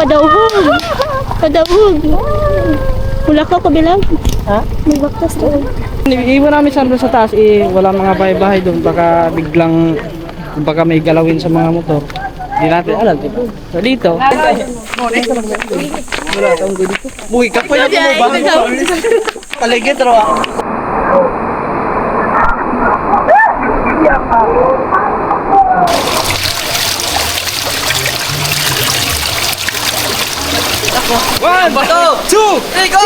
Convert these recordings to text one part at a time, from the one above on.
Padauhog. Padauhog. Wala ka kabilang. Ha? May baktas doon. Iiwan namin sa taas wala mga bahay-bahay doon. Baka biglang, baka may galawin sa mga motor. Hindi natin alam dito. So dito. Wala taong dito. Buhay ka pa yung bumaba. Paligid raw. One, two, three, go!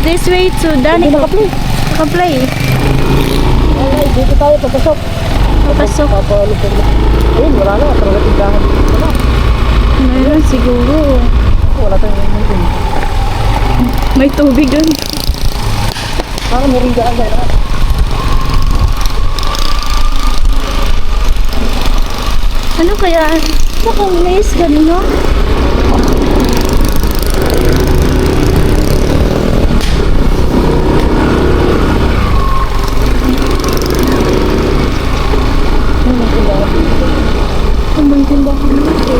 This way to Danny. Naka-play. Ay, dito tayo papasok. Papasok. Papalupag na. Ayun, wala na. Talaga tindahan dito. Wala. Meron siguro. Wala tayong meeting. May tubig doon. Parang meron dyan dyan. Ano kaya? Baka mais ganun, no? Ang tindahan natin.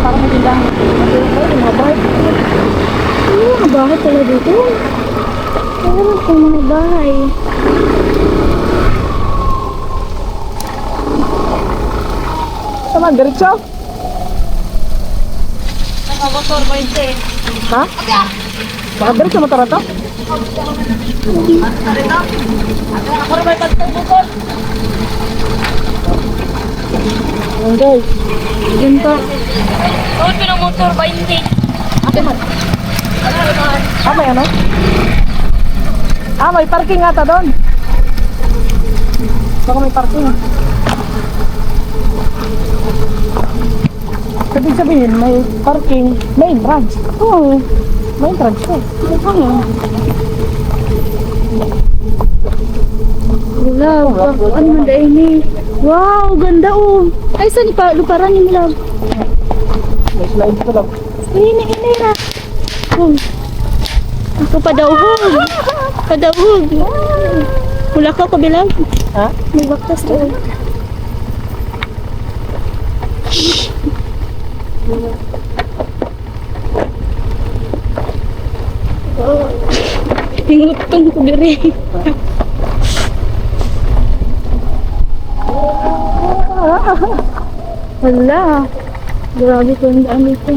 Parang may tindahan. Mga bahay. Mga bahay pala dito. Meron pong mga bahay. Tama, diretso? Nakamotor ko yun eh. Ha? Baka diretso motor ito? Ako na may pagtagukot. Ayan guys. Yun pa. Huwag ko ng motor ba hindi? Ah, may ano? Ah, may parking ata doon. Baka may parking. Sabihin, may parking, may entrance. Oo, may entrance ko. Wala, ano man dahil ni? Wow, ganda oh. Ay, saan luparan yung love? May slide ko lang. Ini na. Oh. Ako padauhog. Padauhog. Wala ka kabilang. Ha? May baktas doon. Oh. Tingutong ko diri. Wala. Grabe ko ang daan dito.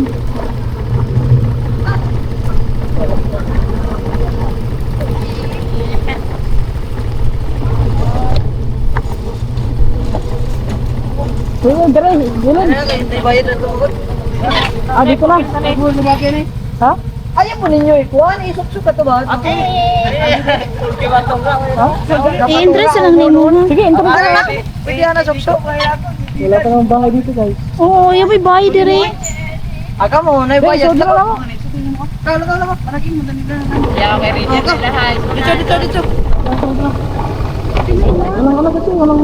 Bulan, dire, bulan. Ah, dito lang. Ha? Ayaw mo ninyo ikuhan, isok-sok ka to ba? Ha? I-interest lang ni mo. Sige, intro ka na. Pwede na sok-sok. Wala pa namang bahay dito guys. Oo, yung may bahay dire. Aga mo, Guys, naibayad soda lang ako. Kala mo, panagin mo dali na. Yeah, okay rin yan sila ha. Dito. Walang kasi, walang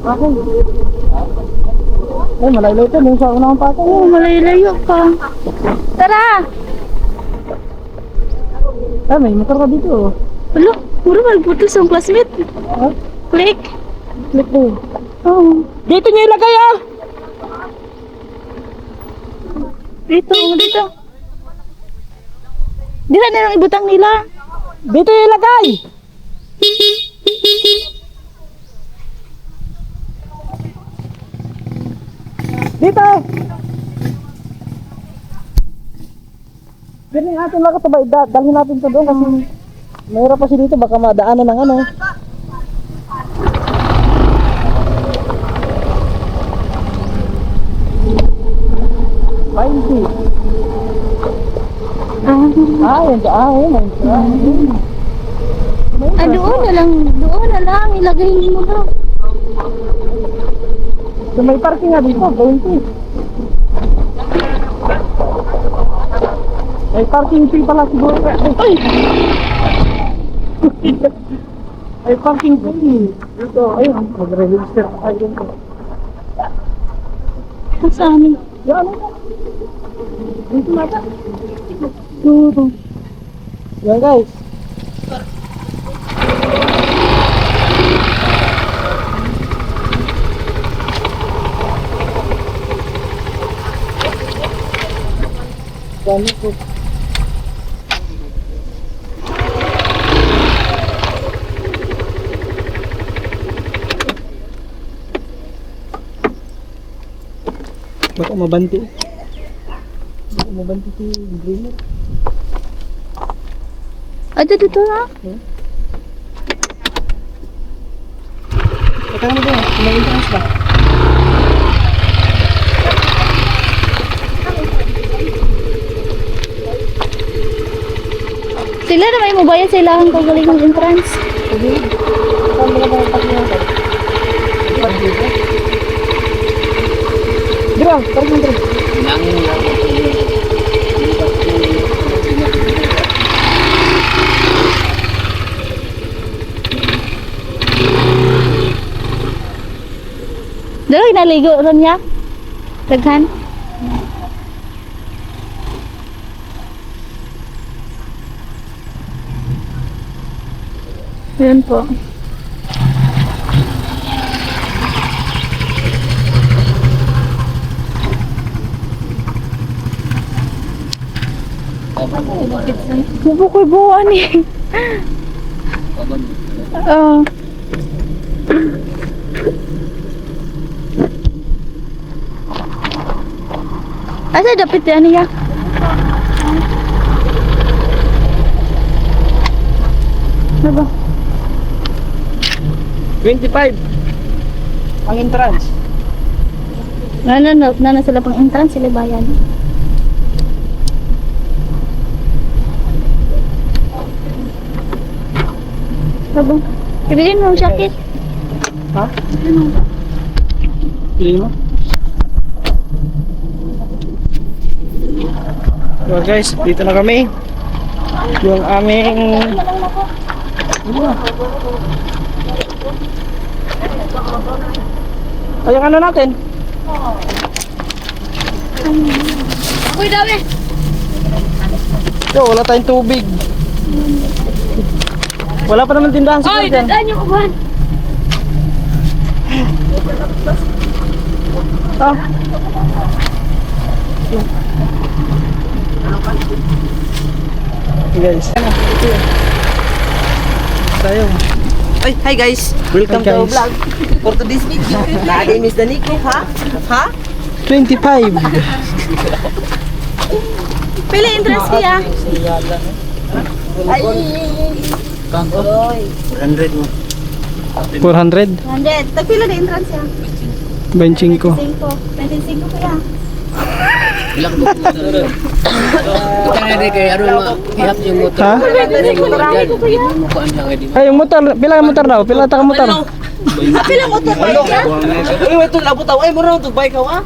ako. Ay, malayo ito. Nung sa unang pato. Oo, malayo pa. Tara! Ay, may motor ka dito. Wala, puro magputos ang classmate. Ha? Click. Click mo. Oo. Dito niya ilagay ah! Dito. Dila na lang ibutang nila. Dito niya ilagay! Dito! Ganyan natin lang ito ba? Dalhin natin ito doon kasi mayroon pa siya dito. Baka madaanan ng ano. Pinty. Yun. Doon na lang, ilagay mo daw. So may parking nga dito, 20. May parking fee pala siguro. Ay! May parking fee. Dito, ayun, mag-register tayo dito. Saan? Yan, ano? Yan guys. Dami po. Baka mabanti. Baka mabanti si Greener. Dito na. Baka mo ba? Kumain ba? Sila na may mabayad sa ilahang kagaling ng entrance. Bro, parang nandun. Dalo, naligo ron niya. Daghan. Yun po. Bubukoy buwan eh. Oo. Asa dapat yan niya? Ano ba? 25. Ang entrance. Nana sila pang entrance, sila bayan. Ano? Ibilin mo ang jacket. Ha? Pili mo? So guys, dito na kami. Yung aming ay, yung ano natin? Uy, dami! Yo, wala tayong tubig. Wala pa naman tindahan sa Ay, dyan. dadaan yung uban! Ah. Guys. Tayo. Ay, hi guys. Welcome To our vlog. For today's video, lagi Miss Danico, ha? Ha? 25. Pili entrance kaya? Ay. 400. 100. Tagpila na entrance ya? 25. 25 kaya? Ha? Ay, yung motor, pila yung motor daw? Pila ta ka motor? Pila mo to ba yan? Ay, ito labot ako. Ay, mura to bike ako, ha?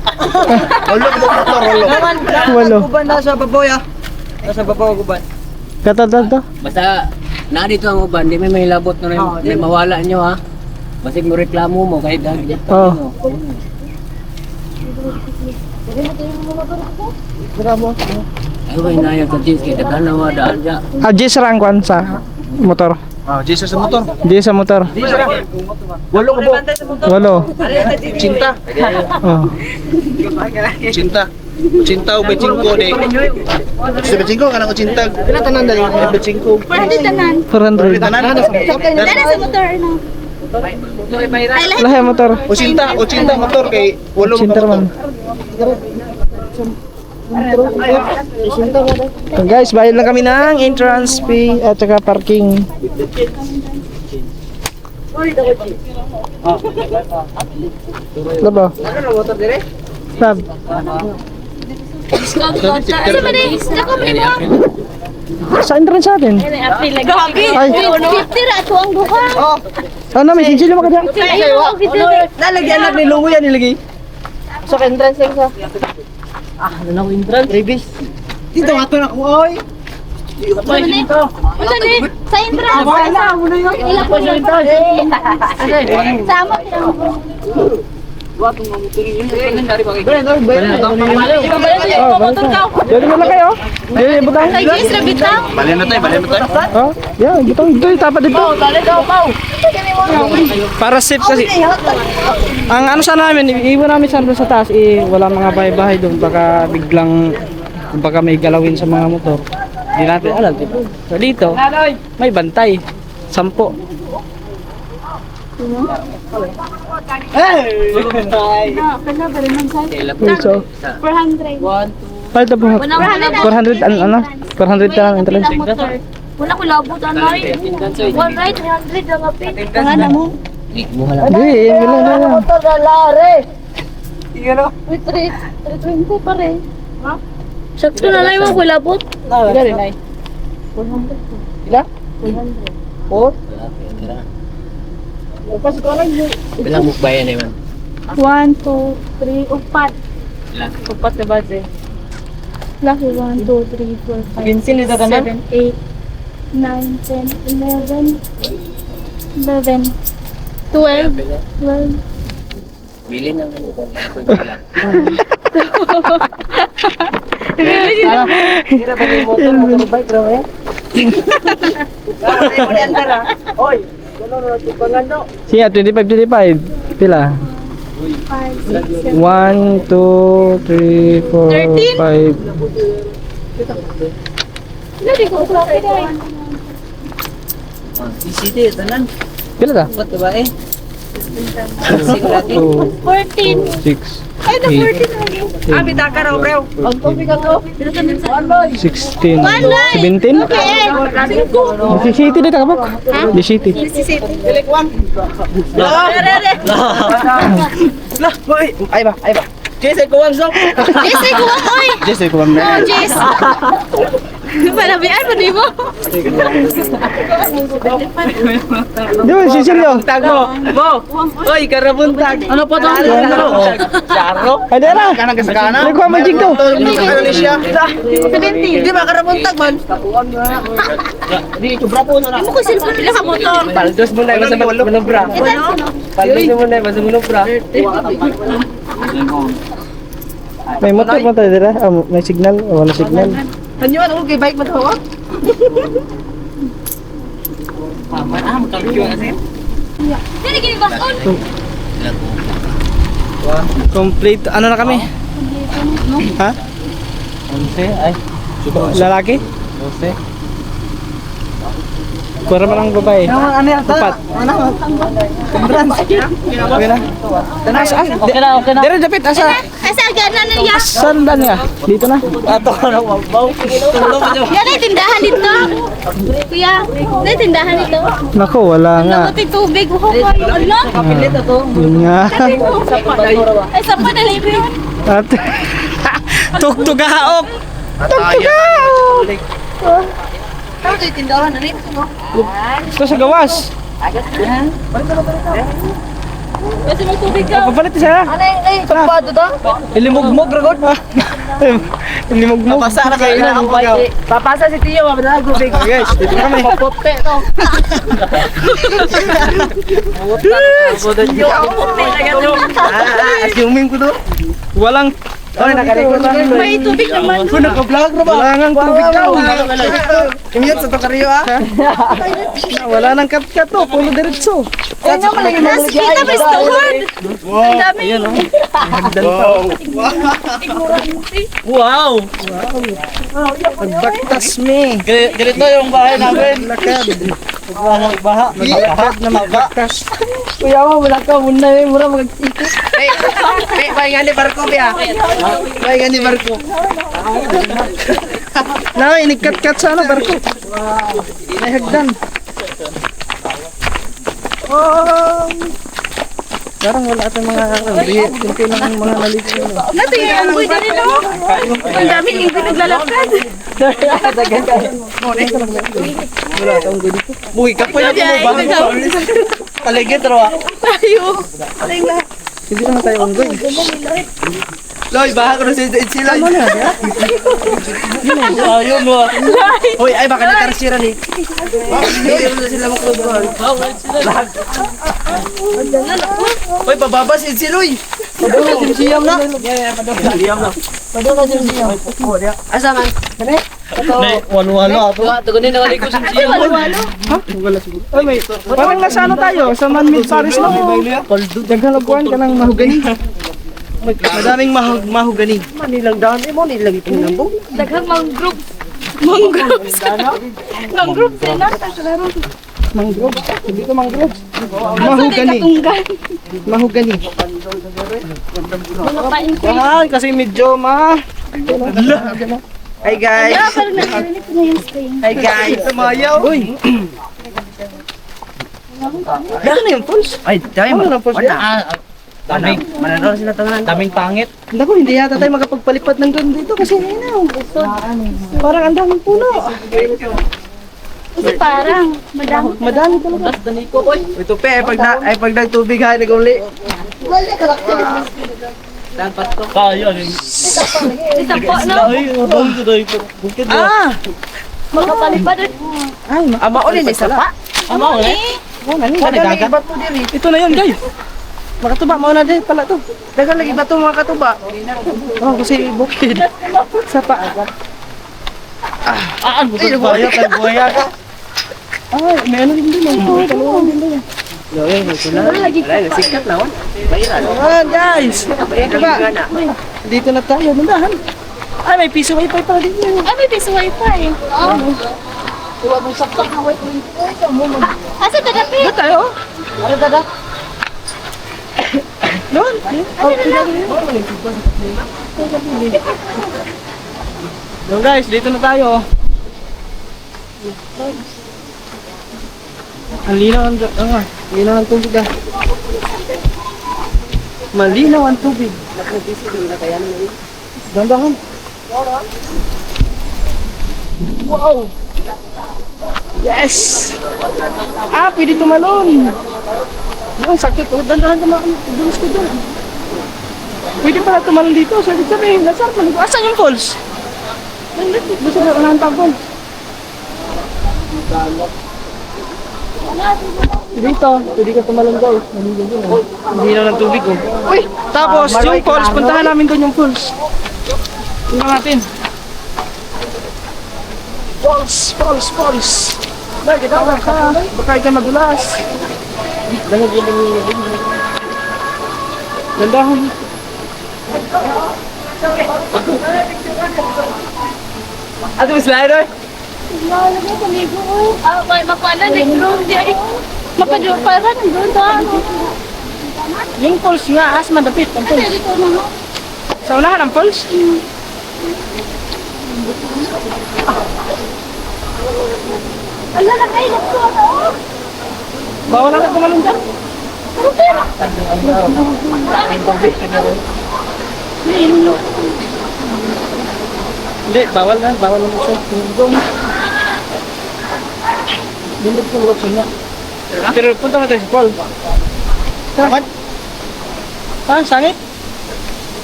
Walo. Guban nasa babaw, ya. Nasa babaw guban. Kata. Basta na dito ang uban, di may mahilabot na rin, may mawala nyo ha. Basig mo reklamo mo kahit dahil Oo. ay ba inayang sa jeans kaya daghan na daan dyan. Jis rang kwan sa motor. Jesus sa motor. Jis sa motor. Walo ko po. Walo. Cinta. Oh. Cinta. Cinta o becingko de. Sa becingko kana ko cinta. Tanan dali becingko. Pwede tanan. 400. Tanan. Dala sa motor na. Ay, lahat. Lahi motor. O cinta motor kay walo Cinta ka man. motor. So guys, bayad lang kami ng entrance fee at saka parking. Labo. Sab. Asa ba ni? Ako mo mo. Sa entrance natin. Ay, 50 ra to ang duha. ano may sinjili mo ka dyan? Ayaw, 50. Nalagyan na ni Lungo yan nilagay. Sa entrance lang sa. Dito nga to na ko, oy. Ito ni, sa entrance. Ilan po yung entrance? Sama. Oh, balik na. Dito mo lang kayo. Dito butang. Ay, Jess, rabitang. Balian na tayo. Oh, yeah, butang dito tapat dito. Para safe kasi. Ang ano sa namin, iwan namin sa taas, wala mga bahay-bahay doon, baka biglang baka may galawin sa mga motor. Hindi natin alam. So dito, may bantay. 10. So, 400. ay ito po. 400 ano? 400 ka lang interest. Wala ko labot anay. 100, 300 ang apit. Ang mo. Hindi, yun lang. With 320 pa rin. Ha? Sakto na lang mo ko labot. Bilang mukbayan naman. 1, 2, 3, upat. Upat na base. Laki 1, 2, 3, 4, 5, Vincent, ito ka na? 7, 8, 9, 10, 11, 11, 12, 12. Bili na lang. Siya, 25. Pila? 5, 6, 7. 1, 2, 3, 4, 5. Lagi ko sa akin. Isiti, tanan. Pila ka? Upat na ba eh? 2, 14. 6, Ay, na 14 lagi. Bitaka raw, bro. Ang tubig ka to. 16, 17. Okay. 5. Di city dito ka ba? Di city. Lah, boy. Ay ba. Jesse, kuwang sok. Jesse, kuha ko eh. Jess, ko bang Oh, Jess. Panabian mo, di mo? Di ba, si Silio? Tag mo. Bo. Oy, karabuntag. Ano pa to? Charo. Ay, di na. Kanang kasakana? Nagkuha magic to. Ano ni siya? 70. Di ba karabuntag man? Di, sobra po na. Di mo ko cellphone nila ka motor. Paldos mo na sa manubra. Paldos mo na sa manubra. May motor mo tayo dira. May signal. Wala signal. Ano ano kay bike mo to? Dili gini baon. Complete. Ano na kami? Ha? 11 ay. Lalaki? 12. Kuwara man ang babae. Ano yan? Upat. Okay na. Asa? Okay na. Dira dapit asa. Asa gana na niya. Saan ba niya? Dito na. Ato na mabaw. Yan ay tindahan dito. Kuya, ay tindahan dito. Nako, wala nga. Namuti tubig. Uho ko yung ano. Kapilit to. Yun nga. Ay, saan pa nalibre yun? At tugtugahaop. Tugtugahaop. Ano ito tindahan? Ano ito? Ito sa gawas. Kasi may tubig ka. Papalit siya. Ano yung kapado to? Ilimugmog ragod. Ilimugmog. Papasa na kayo na ang bike. Papasa si Tio, mabala na gubig. Guys, dito kami. Papote to. Assuming ko to. Walang May tubig naman. Naka-vlog na ba? Wala nang tubig daw. Kumiyat sa Tokario ha? Wala nang kat-kat to. Pulo diretso. Ay naman lagi Nas, kita ba stohon? Ang dami. Wow! Nagbaktas me. Ganito yung bahay namin. Lakad. Baha. Lakad na magbaktas. Kuya mo, wala ka muna eh. Mura mag-ikot. Pahinga ni Barko, Pia. Pahinga ni Barko. Na, inikat-kat sa ano, barko. May hagdan. Parang wala ata mga kunti lang ang mga naligo. Nato yung unggoy din ito. Ang dami yung naglalakad. Buhi ka po yung bumaba. Kaligid, Roa. Tayo. Hindi naman tayo unggoy. Loy, baha ko na si Loy. Ano na, ya? Ayun mo. Hoy, ay baka nagkarasira ni. Hindi mo sila makulubhan. Hoy, bababa si Loy. Siyam na. Asa man? Kani? Walo-walo ato. Tugunin na wali ko sa siyam. Ay, may, parang nasa ano tayo, sa Man-Made Paris na. Daghalabuan ka ng mahugani. Madaming mahugani. Manilang dami mo nilang itinambong. Daghang mangrove. Mangroves. Mangrove sila. Mangrove. Hindi ko mangrove. Mahugani. Mahugani. Mahugani. Mga painti. Ay, kasi medyo Hi guys. Kaya parang narinig ko na yung spring. Hi guys. Tumayaw. Uy. Dami na yung pulse. Ay, dami mo. Ano na pulse? Daming. Mananood sila tangan. Daming pangit. Naku, hindi yata tayo makapagpalipad ng doon dito kasi ayun parang ang daming puno. Kasi parang madami. Madami talaga. Ito pe, pag nagtubig ha, nag-uli. Isa po, no? Ah! Magkapalipad. Ay, Ama uli ni sapa. ama ulit. Oh, nani? Dagang bato diri. Ito na yun, guys. Makatuba mo na din pala to. Dagang lagi bato mga katuba. Oh, kasi bukid. Sapa. Ang buhay ka. Ay, may ano din din. Talungan din din. Sikat na. Ayan, guys. Diba? Dito na tayo. Nandahan. Ay, may piso wifi pala dito. Ay, may piso wifi. Oo. Asa dadapi? Doon tayo. Ano dada? Doon. Doon, guys. Dito na tayo. Ang linaw ng tubig ah. Malinaw ang tubig. Dandahan. Wow! Yes! Ah, pwede tumalon. Yung sakit oh, dandahan ka makadulas ko doon. Pwede pala tumalon dito. Sabi, nasarap man. Asan yung falls? Gusto na unahan tampon. Dito, pwede ka tumalon guys. Hindi na ng tubig oh. Uy! Tapos yung falls, puntahan namin doon yung falls. Tingnan natin. Falls. Lagi daw ka. Baka ka madulas. Dandahan. Ato slider? Wala na paligo. Ah, may mapala na yung di ay. Mapadyo para nandun sa ano. Yung falls nga, as madapit ang falls. Dito na. Sa unahan ang falls? Ala na kayo ko. Bawal na tumalon dyan. Pero pera. Hindi, bawal na siya. Doon. Dindot ko lugar niya. Pero punta natin sa falls. Sangit? Ah, sangit?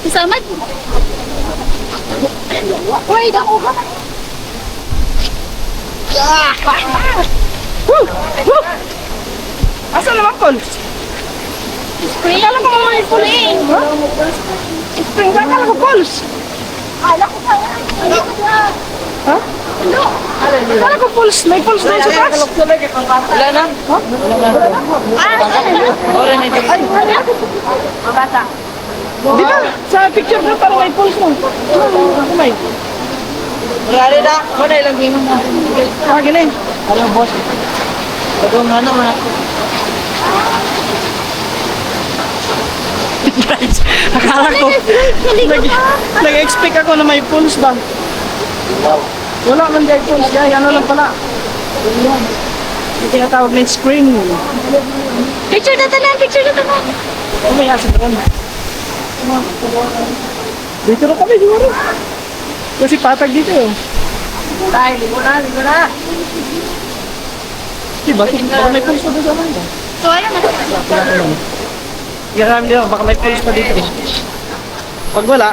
Isamad. Wait, ako ka. Woo! Asa naman falls? Spring. Alam ko mga ipuling. Spring ka lang falls. Ala ko pa. Ala ko pa. Ha? Ano? Wala ko falls. May falls doon sa taas. Wala na? Ay, Bata. di ba? Sa picture na parang may falls mo. May. Wala na. Wala ilang game na. Ah, ganun. Alam boss. Bagong ano man ako. Guys, akala ko, nag-expect ako na may falls ba? Wala man dahil falls, guys. Ano lang pala? Yung tinatawag na spring. Picture na tanan. Oh, may asin doon. Dito na kami, siguro. Kasi patag dito yun. Tay, ligo na. Diba? Baka may falls pa doon sa mga. So, ayun na. Yan namin dito, baka may falls pa dito. Pag wala,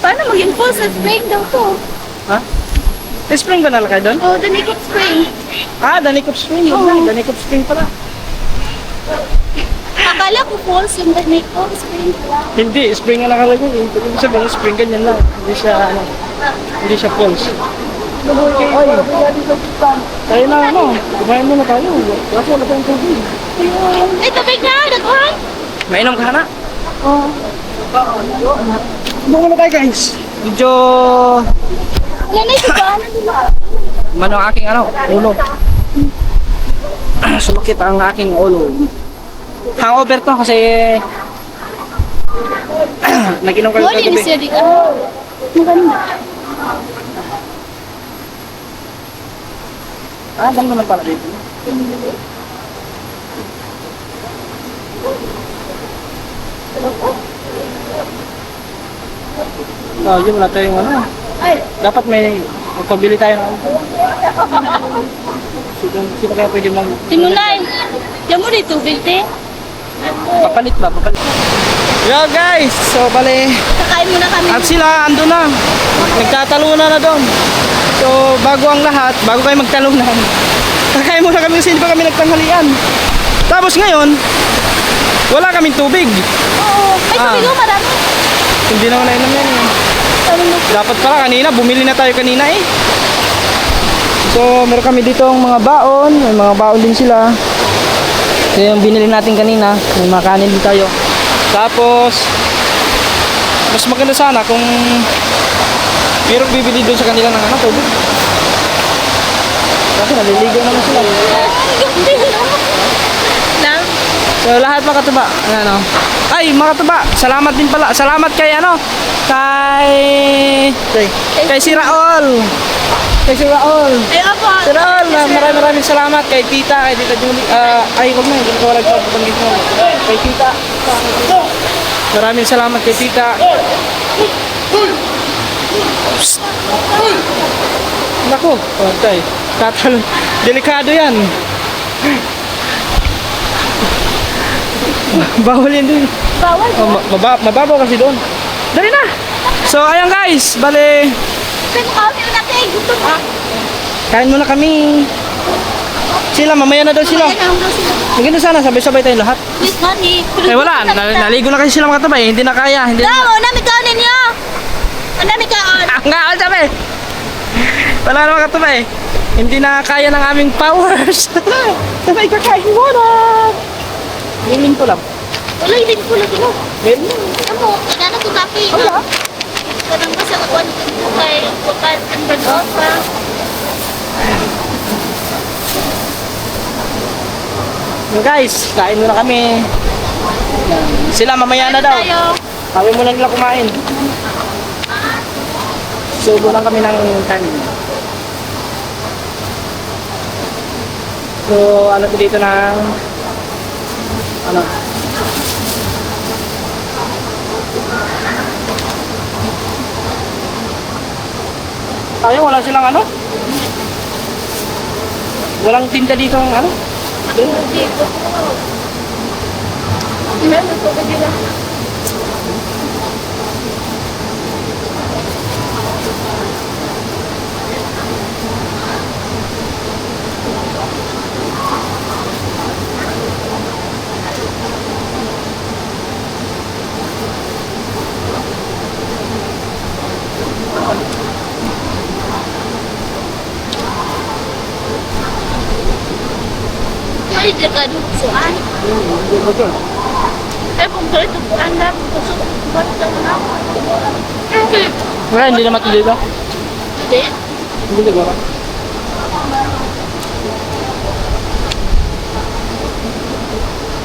Paano maging full sa spring daw to? ha? May spring ba nalakay doon? Oh, the naked spring. Ah, Danikop Spring. Danikop Spring pala. Akala ko falls yung ganito ko. Spring. Hindi, spring nga nakalagay. Ibig sabihin, spring ganyan lang. Hindi siya, hindi siya falls. Oy, tayo na ano, kumain muna tayo. Kasi wala tayong tubig. Ay, tubig na! Nagkuhan! Mainom ka na? Oo. Buka na tayo guys. Medyo Nanay, diba? mano ang aking ano, ulo. Sumakit ang aking ulo. Hangover to kasi nag-inom kayo Wala ni kagabi. siya di ka. Maganda. Ah, dami naman pala dito. Oh, yun wala tayong ano. Dapat may magpabili tayo ng sino kaya pwede mag Tinulay. Diyan mo di tubig, te. papalit ba? Papalit. Yo guys, so bale Kakain muna kami. at sila ando na. Nagtatalunan na doon. So bago ang lahat, bago kayo magtalunan, kakain muna kami kasi hindi pa kami nagtanghalian. Tapos ngayon, wala kaming tubig. Oo. Ay, tubig mo marami. Hindi naman na inom yan eh. Dapat pala kanina, bumili na tayo kanina eh. So meron kami dito ang mga baon, may mga baon din sila. So yung binili natin kanina, may mga kanin din tayo. Tapos, mas maganda sana kung mayroong bibili doon sa kanila ng ano, tubig. Kasi naliligo naman sila. Lang. So lahat mga katuba, ano. Ay, mga katuba, salamat din pala. Salamat kay ano, kay si Raol. Kay si Raol. Ay, ako. Si Raol, maraming salamat kay Tita, kay Tita Julie. Ay, wag na, hindi ko wala ko pabanggit mo. Kay Tita. Maraming salamat kay Tita. Psst. Naku, patay. Delikado yan. Bawal yan din. Bawal. Oh, mababaw kasi doon. Dali na! So, ayan guys, bale, Pero kami na natin. Gusto mo. kain muna kami. Sila, mamaya na daw sila. Ayan, ang daw sila. Maganda sana, sabay-sabay tayong lahat. Please, honey. Eh wala, naligo na kasi sila mga katabay, hindi na kaya. Hindi na. Daw, nami kaon ninyo. Ang nami kaon. Nga, sabi! Wala na mga katabay. Hindi na kaya ng aming powers. Sabay kakain muna. Hiling ko lang. Wala, hindi ko lagi mo. Meron. Amo, nana ko kape. Wala. Karang kasi ako kay bukan ang berdosa. Guys, kain muna kami. Sila mamaya na daw. Tayo. Kami muna nila kumain. Subo lang kami ng kanin. So, ano po dito ng ano? Ay, wala silang ano? Walang tinda dito ang ano? Dito. Meron ko kanila. Ay, dekat suan. Eh, kung ganito po, anak, gusto ko ba ito na? Okay. Wala, hindi naman ito dito. Hindi. Hindi siguro.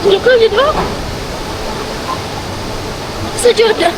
Hindi ko dito. Sa Joda.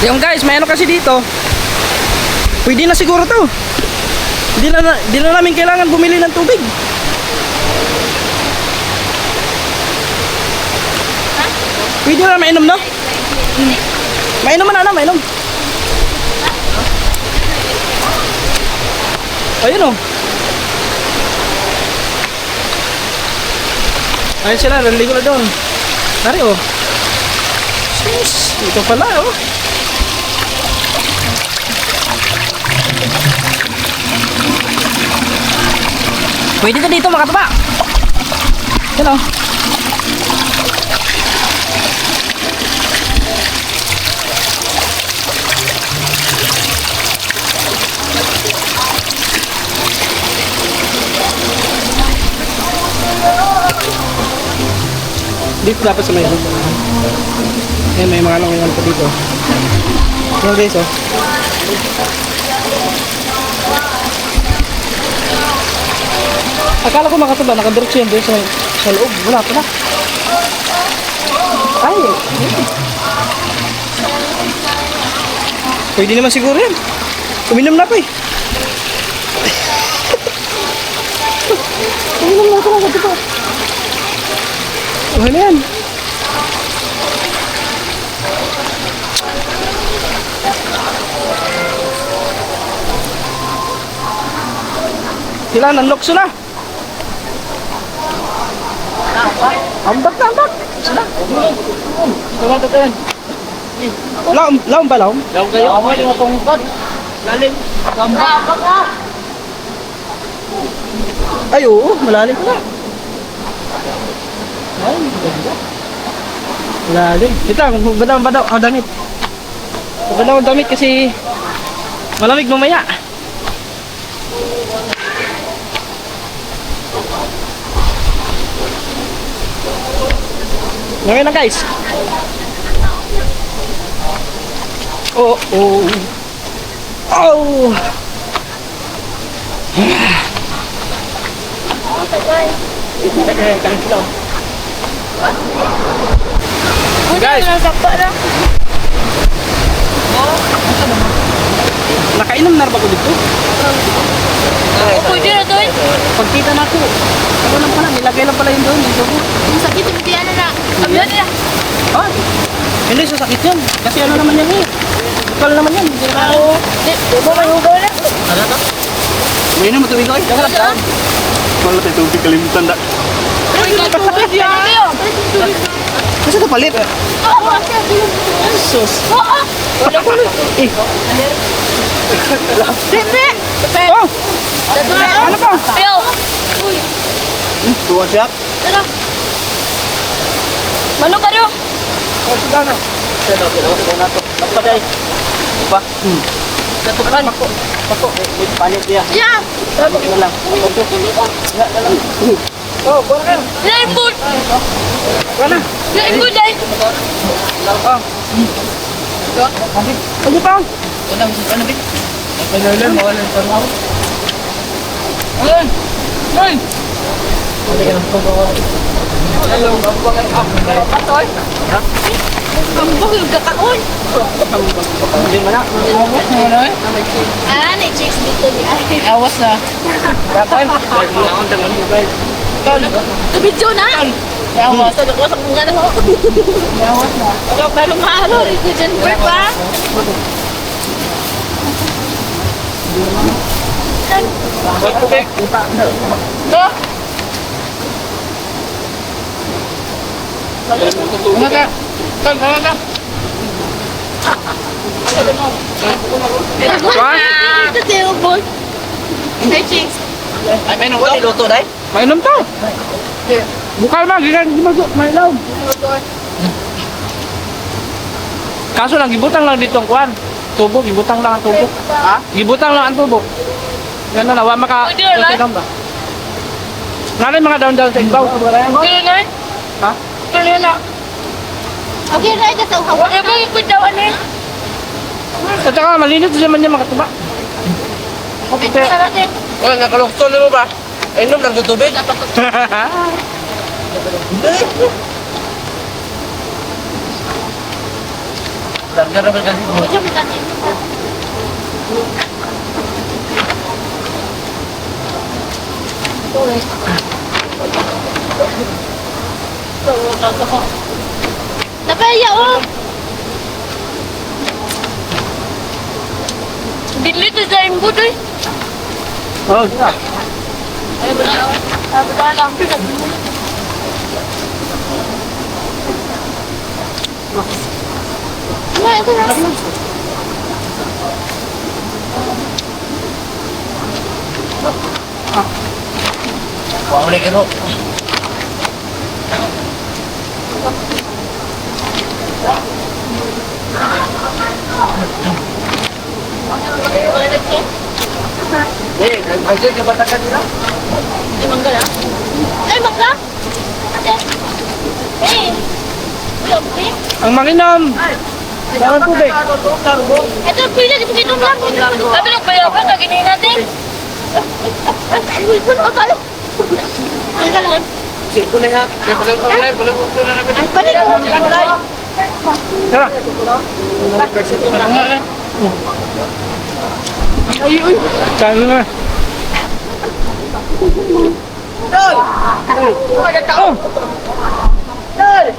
Yung guys, may ano kasi dito. Pwede na siguro to. Di na namin kailangan bumili ng tubig. Pwede na mainom, no? Mainom man na, mainom. Ayun oh. Ayun sila, naligo na doon. Nari oh. Sus, ito pala oh. Pwede na dito makataba. Yan oh. Dito dapat sa may may mga langungan pa dito. Yan guys oh. Akala ko makataba, nakadiretso yan doon sa loob. Wala pala. Ay, pwede naman siguro yan. Uminom na pa eh. Uminom na ako lang dito. Okay na yan. Sila, nanlokso na. Ambak na, ambak. Sila. Tumatot yan. Laom ba, laom? Laom kayo. Ako yung tungkod. Lalim. Gamba. Ay, oo. Malalim pala. Ay, ganda. Malalim. Ito, badang ang damit. Badang ang damit kasi malamig mamaya. Ngayon na guys. Oh. Guys, nakainom na ba ko dito? Pwede na doon. Pagkita na ko. Ako lang pala, nilagay lang pala yun doon. Ang sakit, hindi ano na. Abyan na. Ah, hindi sasakit yan. Kasi ano naman yan eh. Bukal naman yan. Hindi na ako. Di ba may hugaw na? Ano to? May naman tubig ko eh. Dapat lang. Wala tayo tubig kalimutan da. Ay, tubig yan. Kasi ito palit. Sus. Wala ko. Eh. Pepe. Oh! Ano pa? Ayaw. Uy. Tuwa siya. Tara. Mano ka rin? Oh, sudah na. Napagay. Ba? Natukan. Pako. May panik dia. Yeah. Sabi ko lang. Oh, buwan ka. Yan food. Buwan na. Yan food ay. Oh. Ano pa? Ano ba? Panalan mo lang sa mga. Ayun. Ayun. Hello, kamubangan ako. Atoy. Ha? Ang bakil kakaon. Hindi man na. Ah, na-chicks dito ni Ay. Awas na. Kapal. Kabidyo na. Awas. Sa ko sa bunga na ako. Awas na. Pero mahalo. Ito dyan pa. Go. Umaga. Umaga. Ito tayo, boy. Hey, chicks. Ay, may nung luto dahil. Mainom to. Bukal ba? May law. Kaso lang, gibutang lang dito ang kuwan. Tubo, gibutang lang ang tubo. Ha? Gibutang lang ang tubo. Gano'n na, wala maka... Daon ba? Narin mga daon-daon sa ibaw. Okay na. Ha? Okay na. Okay na, ito sa uhawa. Okay ba yung daw ano eh? At saka malinis naman niya makatuba. Okay na natin. Wala, nakalukto na mo ba? Ay, inom lang tutubig. Darga naman kasi mo. Napaya oh. Dilit sa imbo doy. Oh, Ay wala. Wala lang. Ay, ito na. Wala ulit ka no. Kasi kapatakan nila. Ay, mangga na. Ay, mangga. Ate. Eh. Uy, okay. ang makinam. Dapat tubig. Ito, pila dito dito lang. Sabi lang bayapan, kaginin natin. Uy, ano ka lang? Ay, ka lang. Siko na ha. Kaya pala ko na namin. Ay, balik ko. Tara. Saan na? Oh. Dali.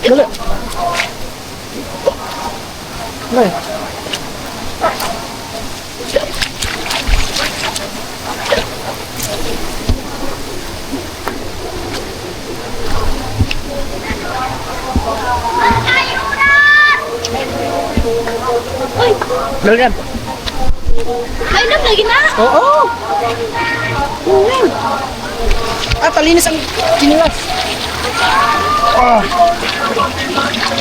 Dali. Uy, Dali yan. mainam lagi na. Oo. Talinis ang kinilas. Ah.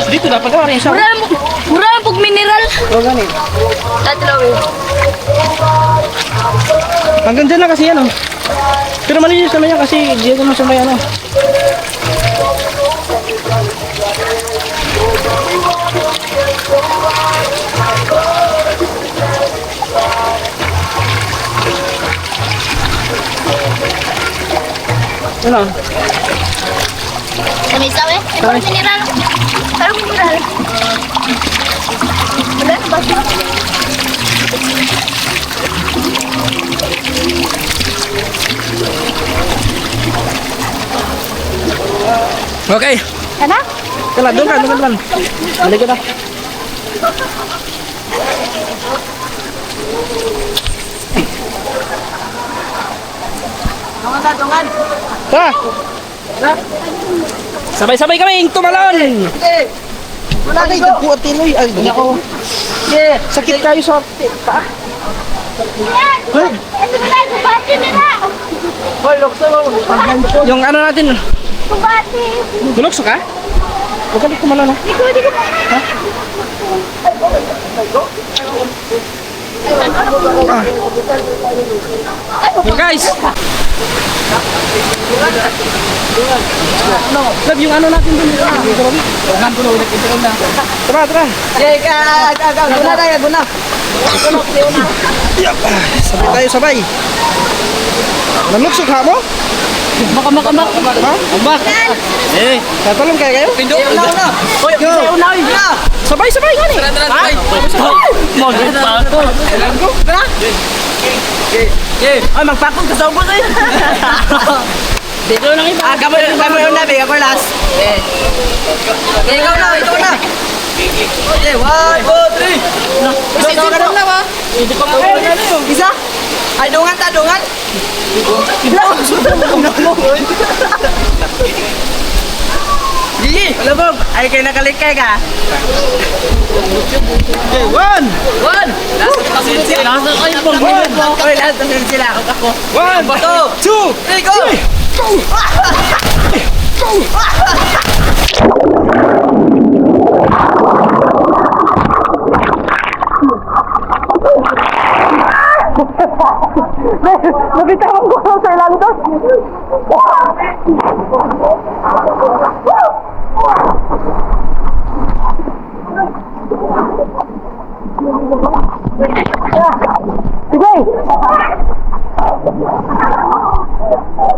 Dito dapat ka rin siya. Mura ang pag mineral. Oo, ganit. Tatlawin. Hanggang dyan na kasi yan, oh. Pero malinis naman yan kasi di naman siya may ano. Ano? Kamisaw eh. Parang mineral. Parang mineral. Wala na ba siya? Okay. Ano? Kala, doon ka, doon ka. Balik ka na. Tara! Sabay-sabay kami tumalon! Wala na ito po atiloy. Ay, nako. Sakit kayo sa paa. Yan! Ito na tayo. Kubati nila. Hoy, lokso mo. Yung ano natin, Kubati. bulokso ka? Huwag ka tumalon, ha? Di ko. Yung guys! Love, yung ano natin dun. Tugan ko na ulit ito na. Tara, tara. Jay, guna tayo, guna. Sabay tayo, sabay. Naluksok ha mo? Baka. Ha? Umbak. Eh, tatalong kaya kayo? Pindok. Una. Hoy, una. Sabay-sabay nga ni. Tara, Modern pa ako. Ay, magpakong ka sa ubos eh. Dito lang iba. Kamoy una, be. Ako last. Ikaw na. Okay, 1, 2, 3. Isa ka na ba? Isa? Ay, dungan. Gigi, labog. Ay, kayo nakalikay ka. Okay, one. Nasa kayo pang Oy, lahat ng sila. Ako. 1, 2, 3, go! nabitawan ko sa ilalim to. Sige!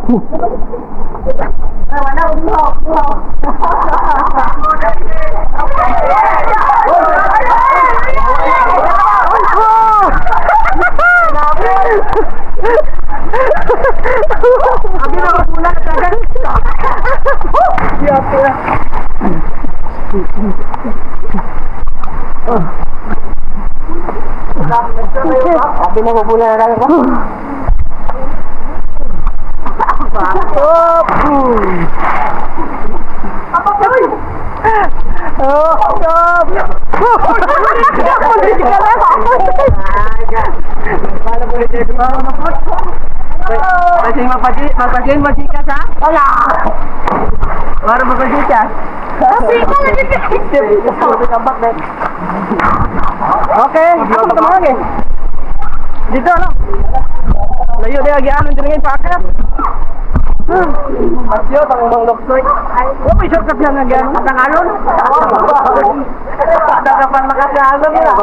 Sabi na mabula na lang ako. Magpasin magikas ha? Wala! Para magpagikas? Okay, ako tamang eh. Dito no? Layo dia lagi anu jenenge paket. Masyo tang umang loksoy. Oh, may shortcut yan nga tang alon. Ada kapan makasalon ya.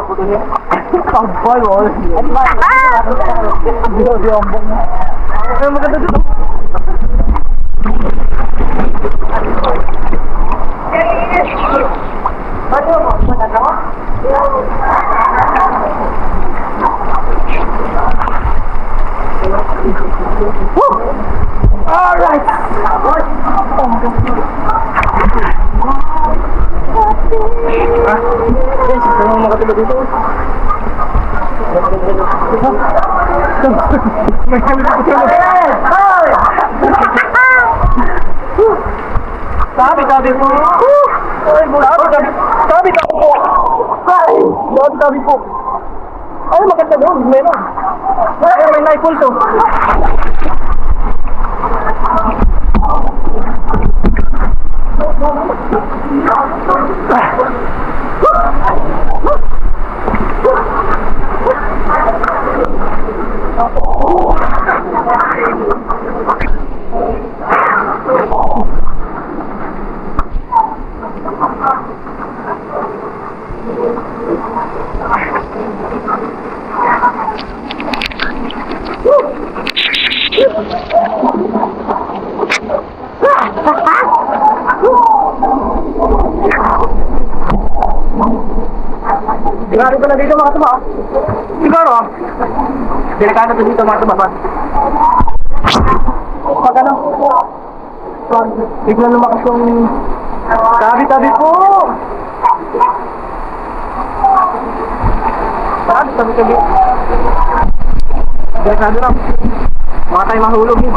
Sampay wala. Di ombong. Eh maganda dito. Alright. Guys, kung makatulog dito. Sabi po. Sabi po. Ay, maganda doon. Meron. Ay, may naipulso. Sigurado ko na dito mga tuba. Siguro. Delikado to dito mga tuba. Pag ano? Pag bigla lumakas yung tabi-tabi po. Tabi-tabi. Delikado lang. Mga tayo mahulog eh.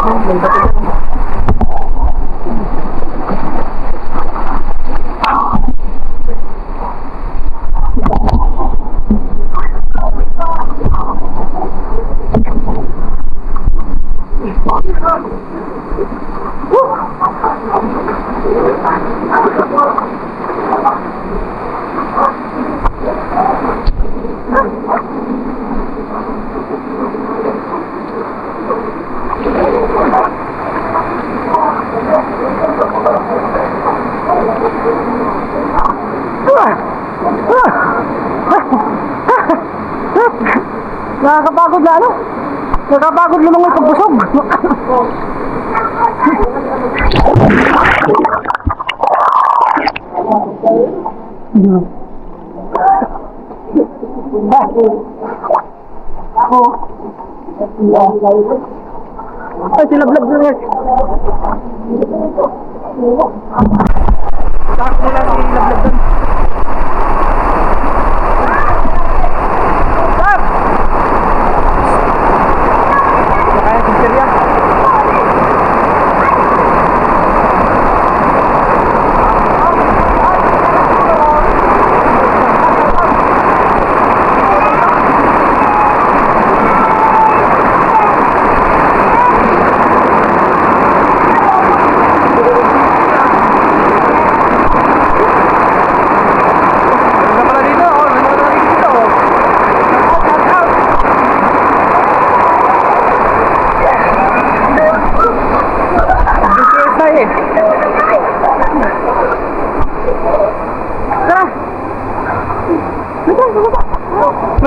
Nakakapagod na ano? Nakakapagod lumangoy pag busog. Ay, silablag na yan. Sakto lang silablag doon.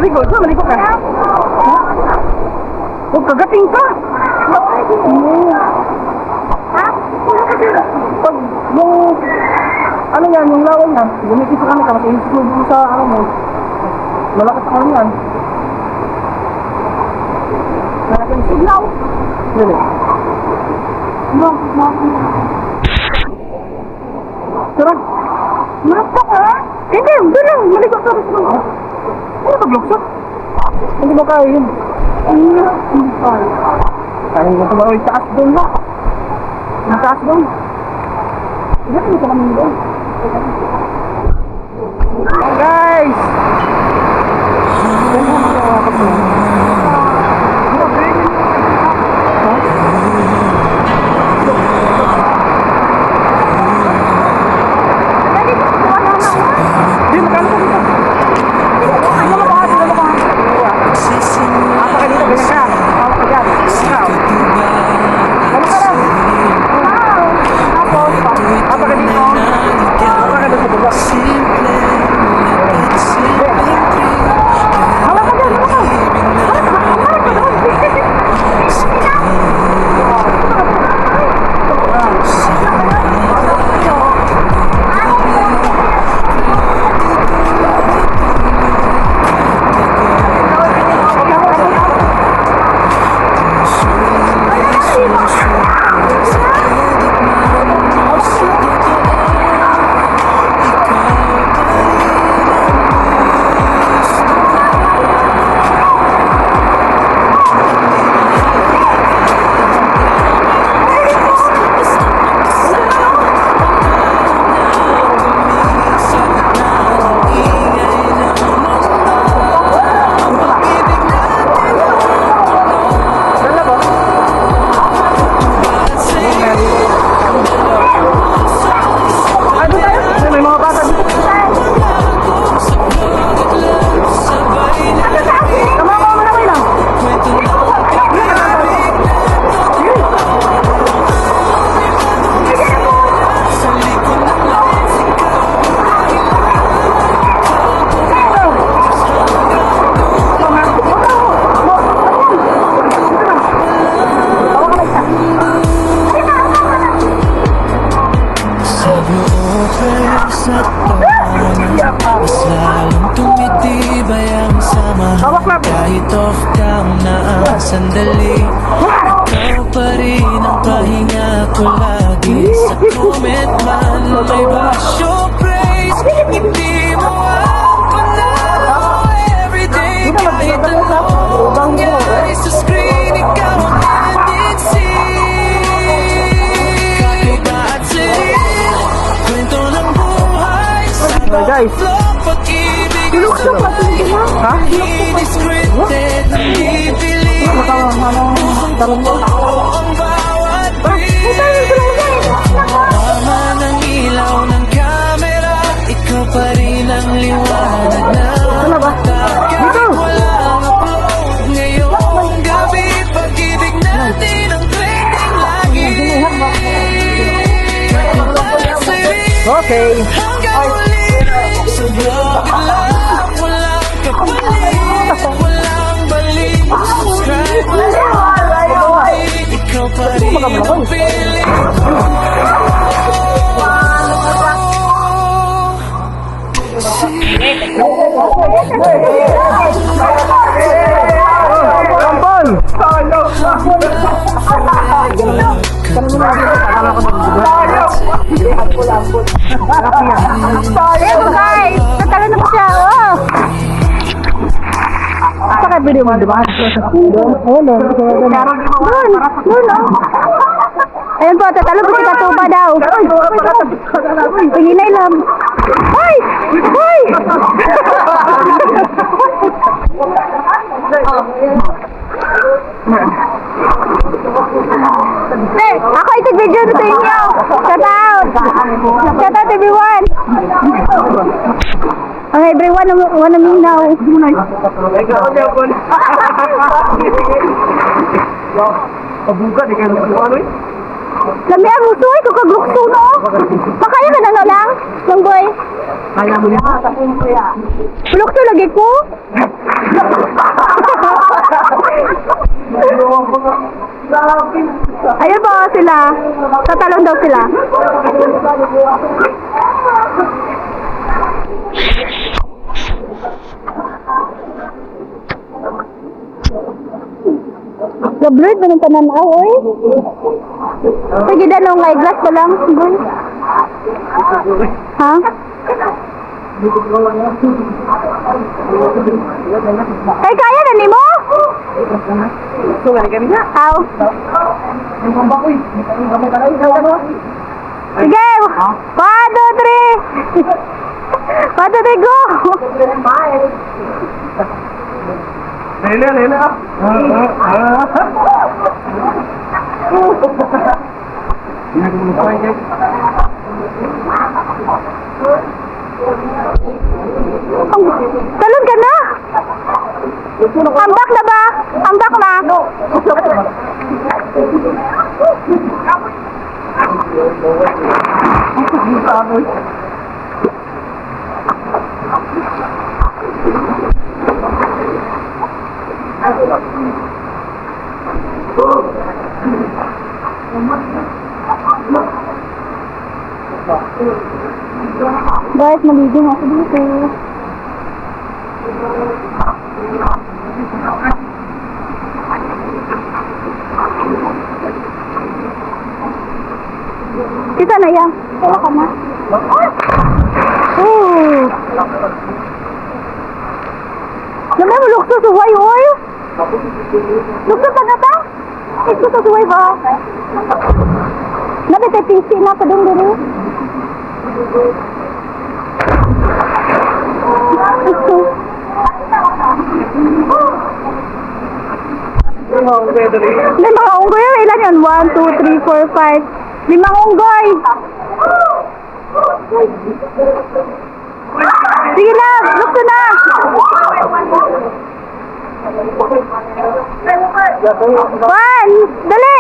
Malikot ka. Huwag kagating ka. Ano yan, yung lawang yan? Gumikisa kami ka, mas-exclude mo sa ano mo. Malakas ako yan. Malakas yung siglaw. Dili. Tara. Marap ka? Hindi, doon lang. Maligo ka. Ano pagluksak? Hindi mo kaya yun. Kaya mo tumaroy taas doon na. Yung taas doon. Diyan mo kami doon. Guys! Mas lalong tumitibay ang samahan kahit off cam na ang sandali. Ikaw pa rin ang pahinga ko lagi. Sa comment man may basyo praise. Hindi mo ang panalo. Everyday kahit anong mangyari sa screen, ikaw ang tendency. Kakaiba at seril, kwento ng buhay sa Guys, pag-ibig. ha? Hindi scripted, hindi pilit. Tarong mo? Ang bawat tama ng ilaw ng camera, ikaw pa rin ang liwanag na kahit walang upload. Ngayong gabi, pag-ibig natin ang trending lagi. Okay. Hanggang uli, sa vlog lang, walang kapalit, walang balik. Subscribe mo lang, ikaw pa rin ang piling. Kampon! Ayun guys, natalo na po siya. Oh. Saka video mo, di ba? Doon. Ayun po, tatalo po si Katuba daw. Pahinay lang. Hoy! Hoy! Ako ito video na sa inyo. Shout out! Shout out everyone! Ang everyone wanna minaw. Pabuka, di kayo ano eh? Lami ang usoy, kukaglukso no? Makaya ka na no lang? Manggoy? Kaya mo niya. Lukso lagi ko? Ayun po sila. Tatalon daw sila. Gablord ba ng pananaw, oy? Sige, danong eyeglass pa lang. Boy. Ha? Ay, kaya na ni mo? Aw. Sige! 1, 2, 3! 1, 2, 3, go! Talon ka na? Ambak na ba? Ambak na? Guys, maliging ako dito. Kita na yan. Kaya ka na. Oh. Namay mo lukso suway, oy. Lukso ka na ta? Lukso suway ba? Nabitay PC na pa doon dito. May mga unggoy. Ilan yun? 1, 2, 3, 4, 5. 5 unggoy. Sige na, lukso na. One, dali.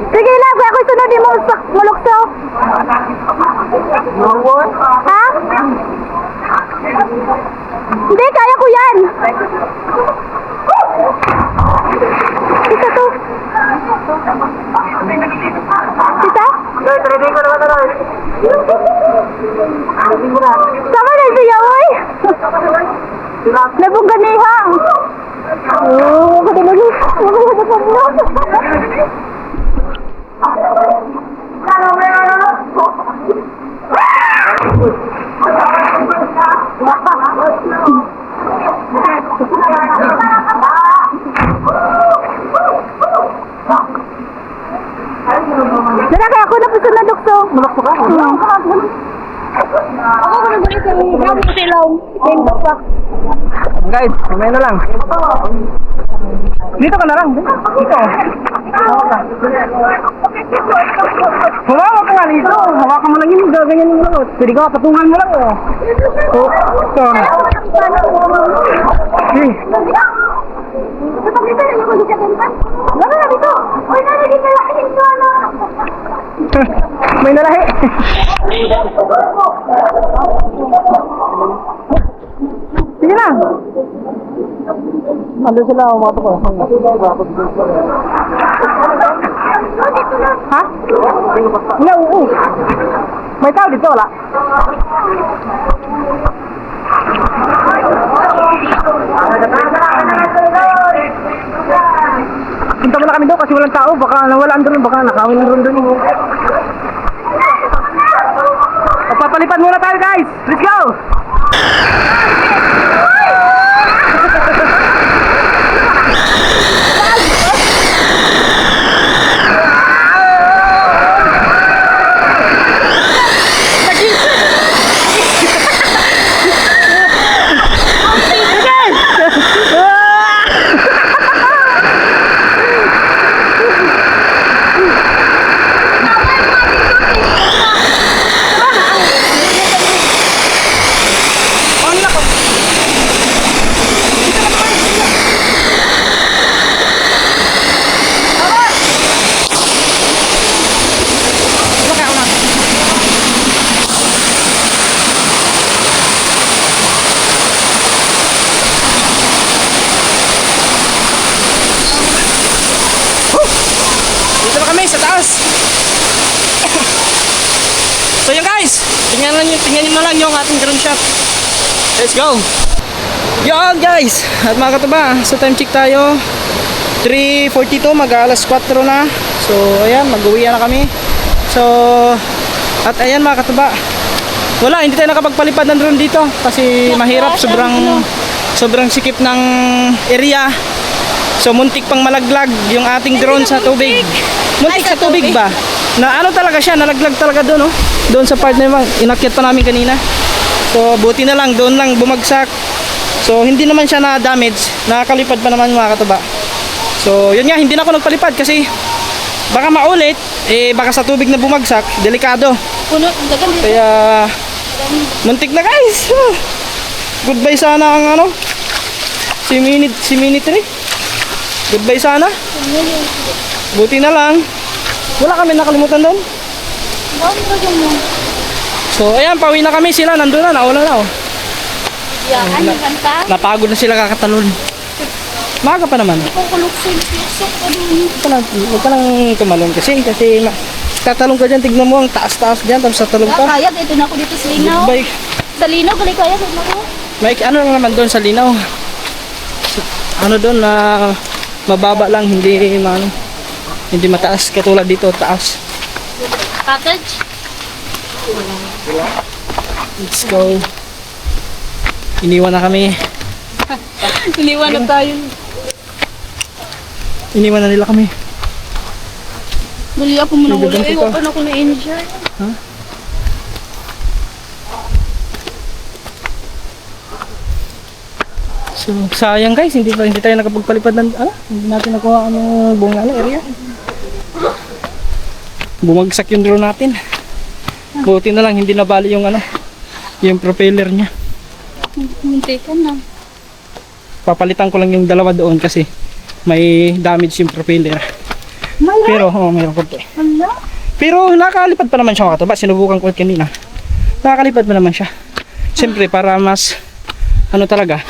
Sige lang, kaya ako sunod yung mulukso. Ha? Hindi, kaya ko yan. Isa to. Isa? Sama na siya, oy. Nabungganiha. Oh, kadalaga. Dala kaya ako napusun na dukso. Mulakso ka? Ako ko nagulit yung gamit silaw. Guys, mamaya na lang. Dito ka na lang. Dito. Hawakan ka nga dito. Hawakan mo lang yun. Ganyan mo lang. Pwede ka, patungan mo lang. Oh, ito. Okay. May nalahi. Sige na. Nandun sila, umato ko. Ha? Wala, oo. May tao dito, wala. Punta muna kami doon kasi walang tao. Baka nawalaan doon, baka nakawin doon doon. Papalipad muna tayo, guys. Let's go! tingnan nyo na lang yung ating drone shot. Let's go! Yun guys! At mga katuba, sa time check tayo 3:42, mag-alas 4 na. So ayan, mag-uwi na kami. So at ayan mga katuba, wala, hindi tayo nakapagpalipad ng drone dito kasi mahirap, sobrang sikip ng area. So muntik pang malaglag yung ating drone sa tubig. Muntik sa tubig ba? Na ano talaga siya, nalaglag talaga doon, oh. Doon sa part na yun, inakyat pa namin kanina. So buti na lang, doon lang bumagsak. So hindi naman siya na damage, nakakalipad pa naman mga katuba. So yun nga, hindi na ako nagpalipad kasi baka maulit, baka sa tubig na bumagsak, delikado. Puno, dagan dito. Kaya muntik na guys. Goodbye sana ang ano, si Mini 3. Goodbye sana. Buti na lang, wala kami nakalimutan doon. So ayan, pauwi na kami, sila nandun na, nauna na, oh. Yan, ano kanta? Napagod na sila kakatalon. Maga pa naman. Kung kuluksin, pisok ka dun. Huwag ka lang tumalon kasi tatalong ka dyan, tignan mo ang taas-taas dyan, tapos tatalong ka. Kaya, dito na ako dito sa linaw. Bike. Sa linaw, balik kaya sa ako. Mike, ano lang naman doon sa linaw? Ano doon na mababa lang, hindi mataas katulad dito, taas. Cottage? Let's go. Iniwan na kami. Iniwan na tayo. Iniwan na nila kami. Dali ako muna wala. Nagdagan Huwag pa na ako na-enjoy. Ha? So, sayang guys, hindi tayo nakapagpalipad ng hindi natin nakuha ang buong area. Bumagsak yung drone natin. Buti na lang hindi nabali yung yung propeller niya. Hintay ka na. Papalitan ko lang yung dalawa doon kasi may damage yung propeller. Pero mayroon konti. Hala? Pero nakalipad pa naman siya mga katuba. Sinubukan ko kanina. Nakalipad pa naman siya. Siyempre para mas talaga,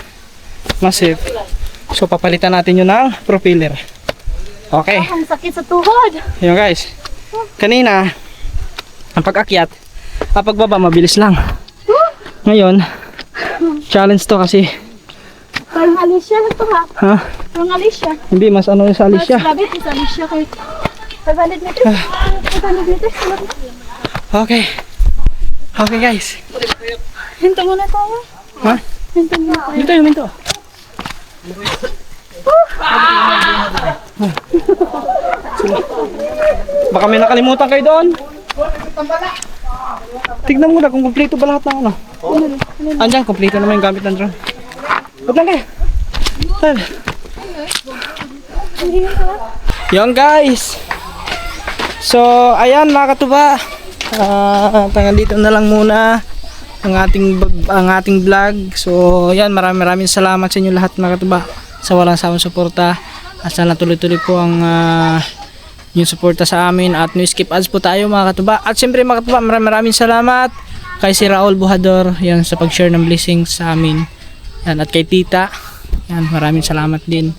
mas safe. So papalitan natin yun ng propeller. Okay. Ang sakit sa tuhod. Yun guys. Kanina ang pag-akyat, pagbaba mabilis lang. Ngayon challenge to kasi Parang Alicia na to ha. ha? Parang Alicia. Hindi mas yung sa alis siya. Grabe, sa Alicia kay 500 meters. 500 meters. Okay. Okay guys. Hinto muna tayo. Ha? Hinto muna tayo. Minto. Baka may nakalimutan kayo doon. Tignan mo na kung kumpleto ba lahat ng Andyan, kumpleto naman yung gamit ng drone. Ba't lang kayo? Saan? Yan guys. So, ayan mga katuba. Hanggang dito na lang muna ang ating vlog. So, ayan, maraming salamat sa inyo lahat mga katuba sa walang sawang suporta. At sana tuloy-tuloy po ang yung suporta sa amin at no skip ads po tayo mga katuba. At siyempre mga katuba, maraming salamat kay si Raul Buhador yan sa pag-share ng blessings sa amin. Yan, at kay Tita. Yan, maraming salamat din.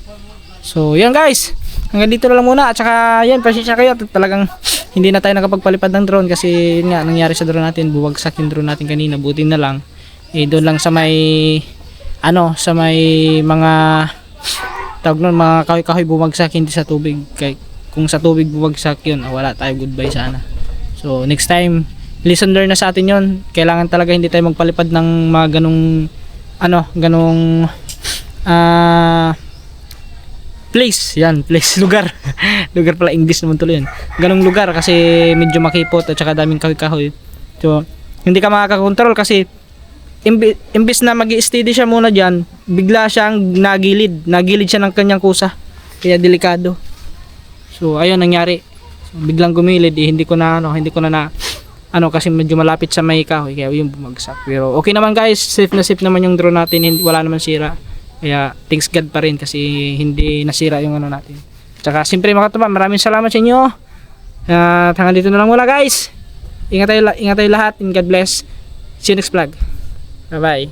So, yan guys. Hanggang dito na lang muna. At saka, yan, pasensya kayo. Talagang hindi na tayo nakapagpalipad ng drone kasi nga, nangyari sa drone natin. Buwagsak yung drone natin kanina. Buti na lang. Doon lang sa may, sa may mga, tawag nun, mga kahoy-kahoy bumagsak, hindi sa tubig. Kung sa tubig bumagsak yun, wala tayo, goodbye sana. So, next time, lesson learned na sa atin yun. Kailangan talaga hindi tayo magpalipad ng mga ganong place, lugar. Lugar pala, English naman tuloy yun. Ganong lugar kasi medyo makipot at saka daming kahoy-kahoy. So, hindi ka makakakontrol kasi imbis na mag-i-steady siya muna dyan, bigla siyang nagilid siya ng kanyang kusa. Kaya delikado. So, ayun nangyari. So, biglang gumilid, hindi ko na kasi medyo malapit sa may kahoy kaya yung bumagsak. Pero okay naman guys, safe na safe naman yung drone natin, wala naman sira. Kaya thanks God pa rin kasi hindi nasira yung natin. Tsaka siyempre mga katuba, maraming salamat sa inyo. At hanggang dito na lang muna guys. Ingat tayo lahat and God bless. See you next vlog. Bye bye.